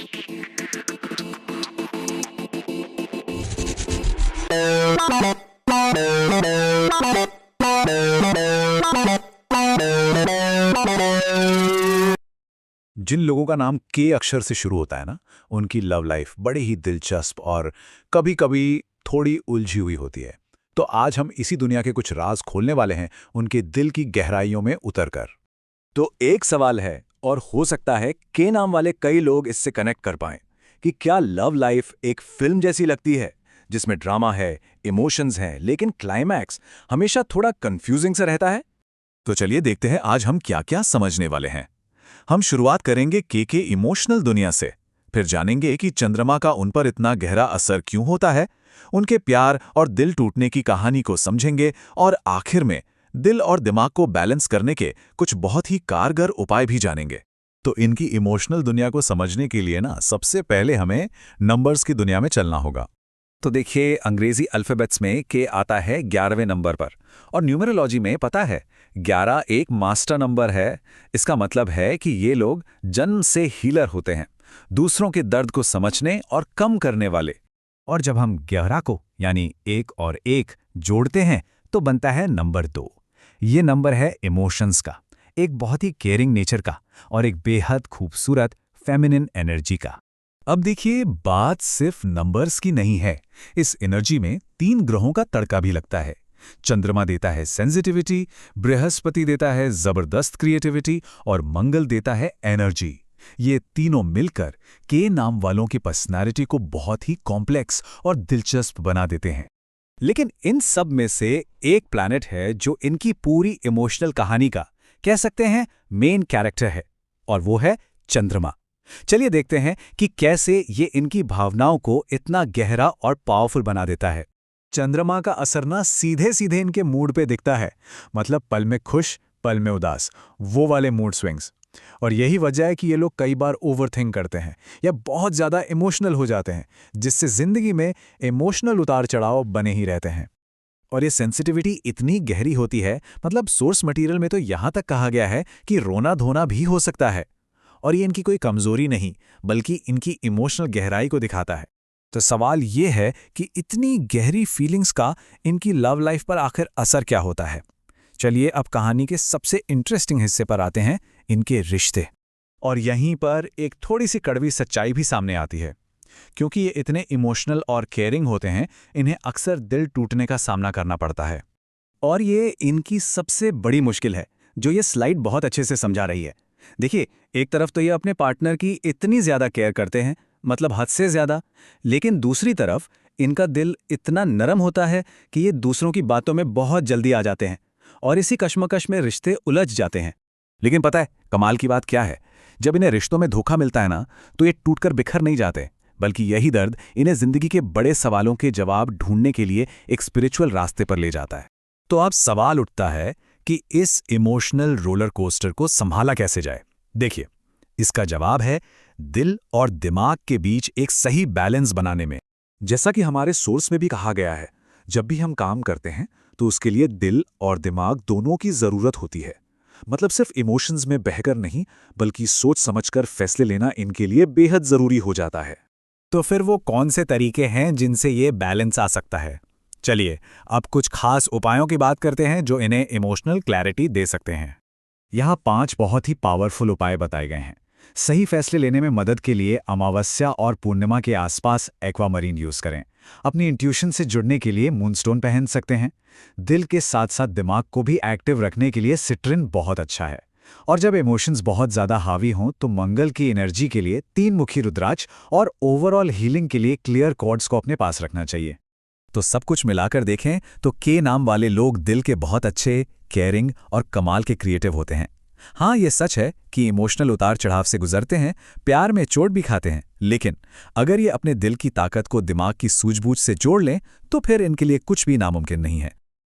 जिन लोगों का नाम के अक्षर से शुरू होता है ना, उनकी लव लाइफ बड़ी ही दिलचस्प और कभी-कभी थोड़ी उलझी हुई होती है। तो आज हम इसी दुनिया के कुछ राज खोलने वाले हैं, उनके दिल की गहराइयों में उतरकर। तो एक सवाल है, और हो सकता है के नाम वाले कई लोग इससे कनेक्ट कर पाएं, कि क्या लव लाइफ एक फिल्म जैसी लगती है जिसमें ड्रामा है, इमोशंस हैं, लेकिन क्लाइमैक्स हमेशा थोड़ा कंफ्यूजिंग सा रहता है। तो चलिए देखते हैं आज हम क्या-क्या समझने वाले हैं। हम शुरुआत करेंगे के इमोशनल दुनिया से, फिर जानेंगे कि चंद्रमा का उन पर इतना गहरा असर क्यों होता है, उनके प्यार और दिल टूटने की कहानी को समझेंगे और आखिर में दिल और दिमाग को बैलेंस करने के कुछ बहुत ही कारगर उपाय भी जानेंगे। तो इनकी इमोशनल दुनिया को समझने के लिए ना सबसे पहले हमें नंबर्स की दुनिया में चलना होगा। तो देखिए, अंग्रेजी अल्फ़ाबेट्स में के आता है 11वें नंबर पर, और न्यूमरोलॉजी में पता है 11 एक मास्टर नंबर है। इसका मतलब है कि ये लोग जन्म से हीलर होते हैं, दूसरों के दर्द को समझने और कम करने वाले। और जब हम 11 को यानी 1 और 1 जोड़ते हैं तो बनता है नंबर 2। ये नंबर है इमोशंस का, एक बहुत ही केयरिंग नेचर का और एक बेहद खूबसूरत फेमिनिन एनर्जी का। अब देखिए, बात सिर्फ नंबर्स की नहीं है। इस एनर्जी में 3 ग्रहों का तड़का भी लगता है। चंद्रमा देता है सेंसिटिविटी, बृहस्पति देता है जबरदस्त क्रिएटिविटी और मंगल देता है एनर्जी। ये तीनों मिलकर के नाम वालों की पर्सनालिटी को बहुत ही कॉम्प्लेक्स और दिलचस्प बना देते हैं। लेकिन इन सब में से एक प्लैनेट है जो इनकी पूरी इमोशनल कहानी का, कह सकते हैं, मेन कैरेक्टर है, और वो है चंद्रमा। चलिए देखते हैं कि कैसे ये इनकी भावनाओं को इतना गहरा और पावरफुल बना देता है। चंद्रमा का असर ना सीधे सीधे इनके मूड पे दिखता है, मतलब पल में खुश पल में उदास, वो वाले मूड स्विंग्स। और यही वजह है कि ये लोग कई बार ओवरथिंक करते हैं या बहुत ज़्यादा इमोशनल हो जाते हैं, जिससे ज़िंदगी में इमोशनल उतार चढ़ाव बने ही रहते हैं। और ये सेंसिटिविटी इतनी गहरी होती है, मतलब सोर्स मटेरियल में तो यहाँ तक कहा गया है कि रोना धोना भी हो सकता है। और ये इनकी कोई कमज़ोरी नहीं, बल्कि इनकी इमोशनल गहराई को दिखाता है। तो सवाल ये है कि इतनी गहरी फीलिंग्स का इनकी लव लाइफ पर आखिर असर क्या होता है। चलिए अब कहानी के सबसे इंटरेस्टिंग हिस्से पर आते हैं, इनके रिश्ते। और यहीं पर एक थोड़ी सी कड़वी सच्चाई भी सामने आती है। क्योंकि ये इतने इमोशनल और केयरिंग होते हैं, इन्हें अक्सर दिल टूटने का सामना करना पड़ता है। और ये इनकी सबसे बड़ी मुश्किल है, जो ये स्लाइड बहुत अच्छे से समझा रही है। देखिए, एक तरफ तो ये अपने पार्टनर की इतनी ज़्यादा केयर करते हैं, मतलब हद से ज़्यादा, लेकिन दूसरी तरफ इनका दिल इतना नरम होता है कि ये दूसरों की बातों में बहुत जल्दी आ जाते हैं, और इसी कश्मकश में रिश्ते उलझ जाते हैं। लेकिन पता है कमाल की बात क्या है? जब इन्हें रिश्तों में धोखा मिलता है ना, तो ये टूटकर बिखर नहीं जाते, बल्कि यही दर्द इन्हें जिंदगी के बड़े सवालों के जवाब ढूंढने के लिए एक स्पिरिचुअल रास्ते पर ले जाता है। तो अब सवाल उठता है कि इस इमोशनल रोलर कोस्टर को संभाला कैसे जाए। देखिए, इसका जवाब है दिल और दिमाग के बीच एक सही बैलेंस बनाने में। जैसा कि हमारे सोर्स में भी कहा गया है, जब भी हम काम करते हैं तो उसके लिए दिल और दिमाग दोनों की जरूरत होती है। मतलब सिर्फ इमोशंस में बहकर नहीं, बल्कि सोच समझकर फैसले लेना इनके लिए बेहद जरूरी हो जाता है। तो फिर वो कौन से तरीके हैं जिनसे ये बैलेंस आ सकता है? चलिए अब कुछ खास उपायों की बात करते हैं जो इन्हें इमोशनल क्लैरिटी दे सकते हैं। यहाँ 5 बहुत ही पावरफुल उपाय बताए गए हैं। सही फैसले लेने में मदद के लिए अमावस्या और पूर्णिमा के आसपास एक्वामरीन यूज करें। अपनी इंट्यूशन से जुड़ने के लिए मूनस्टोन पहन सकते हैं। दिल के साथ साथ दिमाग को भी एक्टिव रखने के लिए सिट्रिन बहुत अच्छा है। और जब इमोशंस बहुत ज़्यादा हावी हों तो मंगल की एनर्जी के लिए 3 मुखी रुद्राक्ष और ओवरऑल हीलिंग के लिए क्लियर कॉर्ड्स को अपने पास रखना चाहिए। तो सब कुछ मिलाकर देखें तो के नाम वाले लोग दिल के बहुत अच्छे, केयरिंग और कमाल के क्रिएटिव होते हैं। हाँ, ये सच है कि इमोशनल उतार चढ़ाव से गुजरते हैं, प्यार में चोट भी खाते हैं, लेकिन अगर ये अपने दिल की ताकत को दिमाग की सूझबूझ से जोड़ लें तो फिर इनके लिए कुछ भी नामुमकिन नहीं है।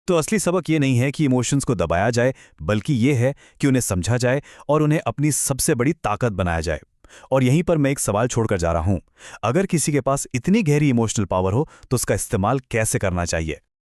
तो असली सबक ये नहीं है कि इमोशंस को दबाया जाए, बल्कि ये है कि उन्हें समझा जाए और उन्हें अपनी सबसे बड़ी ताकत बनाया जाए। और यहीं पर मैं एक सवाल छोड़कर जा रहा हूं, अगर किसी के पास इतनी गहरी इमोशनल पावर हो तो उसका इस्तेमाल कैसे करना चाहिए?